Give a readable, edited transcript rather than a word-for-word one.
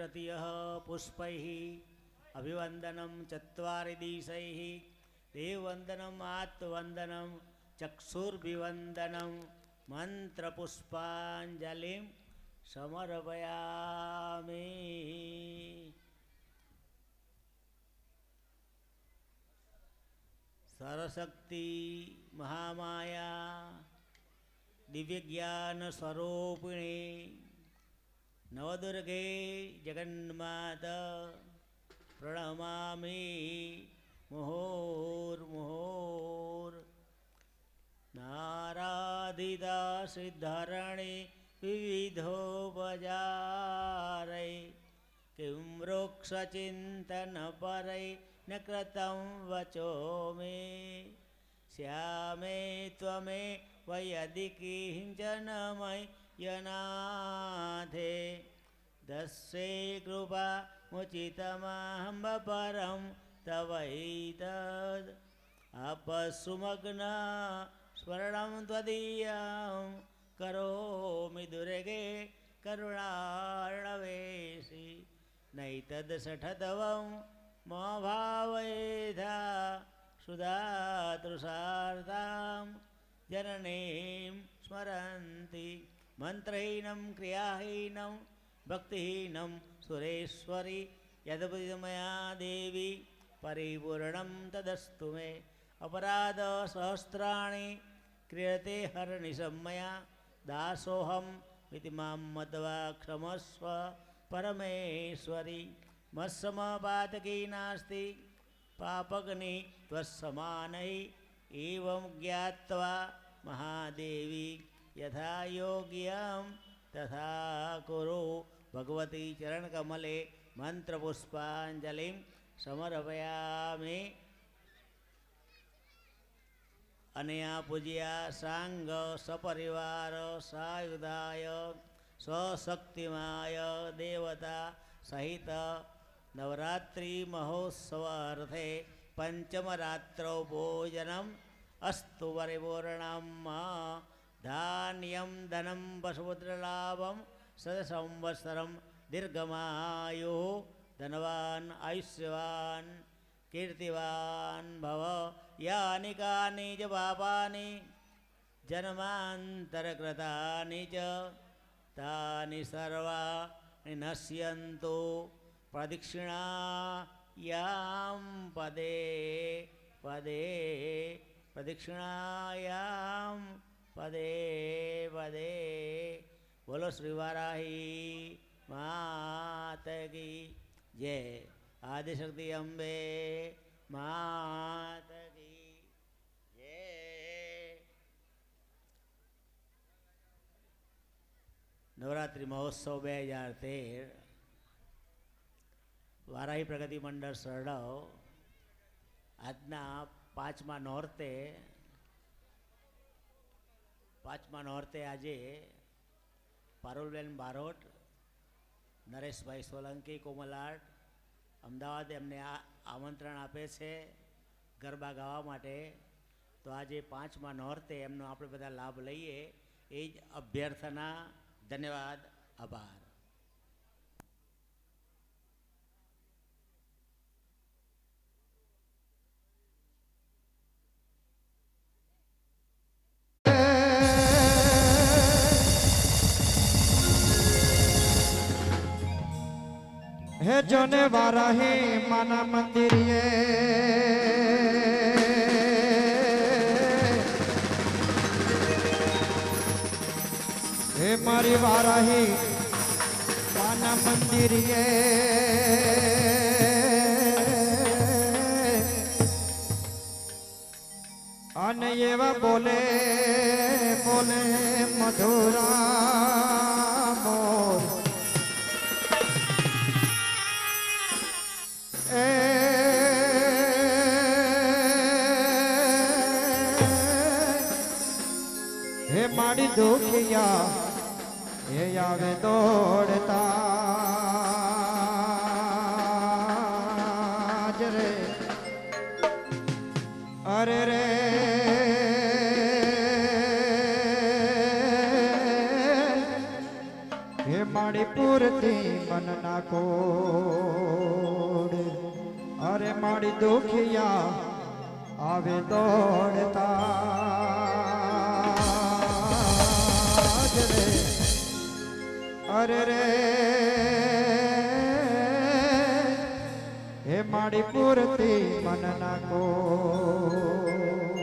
तृतीयः पुष्पैः अभिवंदनं चत्वारि दिशैः देववंदनम् आत्मवंदनं चक्षुर्भिवंदनं मंत्रपुष्पांजलिं समर्पयामि। सरशक्ति महामाया दिव्य ज्ञान स्वरूपिणी नवदुर्गे जगन्माता प्रणमामि मुहुर्मुहुर्। नाराधिता सिद्धरणे विविधोपचारै किं वृक्षचिन्तनपरै न कृतं वचो मे श्यामे त्वमे वयदि किञ्चनमयनाथे दस्ये कृपा मुचितमहं परं तवैतद् अपसुमग्ना स्वर्णं त्वदीयं करोमि दुर्गे करुणार्णवेशि नैतद् मा भावयेधा सुधातृसार्तां जननीं स्मरन्ति मन्त्रहीनं क्रियाहीनं भक्तिहीनं सुरेश्वरी यद्विधमया देवी परिपूर्णं तदस्तु मे। अपराधसहस्राणि क्रियते हरनिशम्मया दासोऽहम् इति मां मत्वा क्षमस्व परमेश्वरी। मत्समपातकी नास्ति पापग्नि त्वत्समानै एवं ज्ञात्वा महादेवी यथा योग्यं तथा कुरु। भगवती चरणकमले मंत्रपुष्पांजलिं समर्पयामि। अनया पूज्या सांग सपरिवार सायुधाय स्वशक्तिमाय देवता सहित नवरात्रि महोत्सवार्थे पंचमरात्रौ भोजनम् अस्तु परिपूर्णं धान्यं धनं वसुपुत्रलाभं सदसंवत्सरं दीर्घमायुः धनवान् आयुष्यवान् कीर्तिवान् भव। यानि कानि च पापानि जन्मान्तरकृतानि च तानि सर्वाणि नश्यन्तु। प्रदक्षिणायां पदे पदे प्रदक्षिणायां पदे पदे। बोलो श्री वाराही माता की जय। आदिशक्ति अम्बे माता की जय। नवरात्रि महोत्सव 2013 વારાહી પ્રગતિ મંડળ સરડાવ આજના પાંચમા નોરતે આજે પારુલબેન બારોટ, નરેશભાઈ સોલંકી, કોમલાટ અમદાવાદ એમને આમંત્રણ આપે છે ગરબા ગાવા માટે. તો આજે પાંચમા નોરતે એમનો આપણે બધા લાભ લઈએ એ જ અભ્યર્થના. ધન્યવાદ, આભાર. हे जोने वाराही माना मंदिरिये हे मारी वाराही माना मंदिरिये अन एवा बोले बोले मधुरा मोर माड़ी दुखिया ये आवे दौड़ता रे अरे रे हे माड़ी માડી પૂરતી મન ના કોડ અરે માડી દુખિયા આવે દોડતા જ રે અરે રે હે માડી પૂરતી મન ના કોડ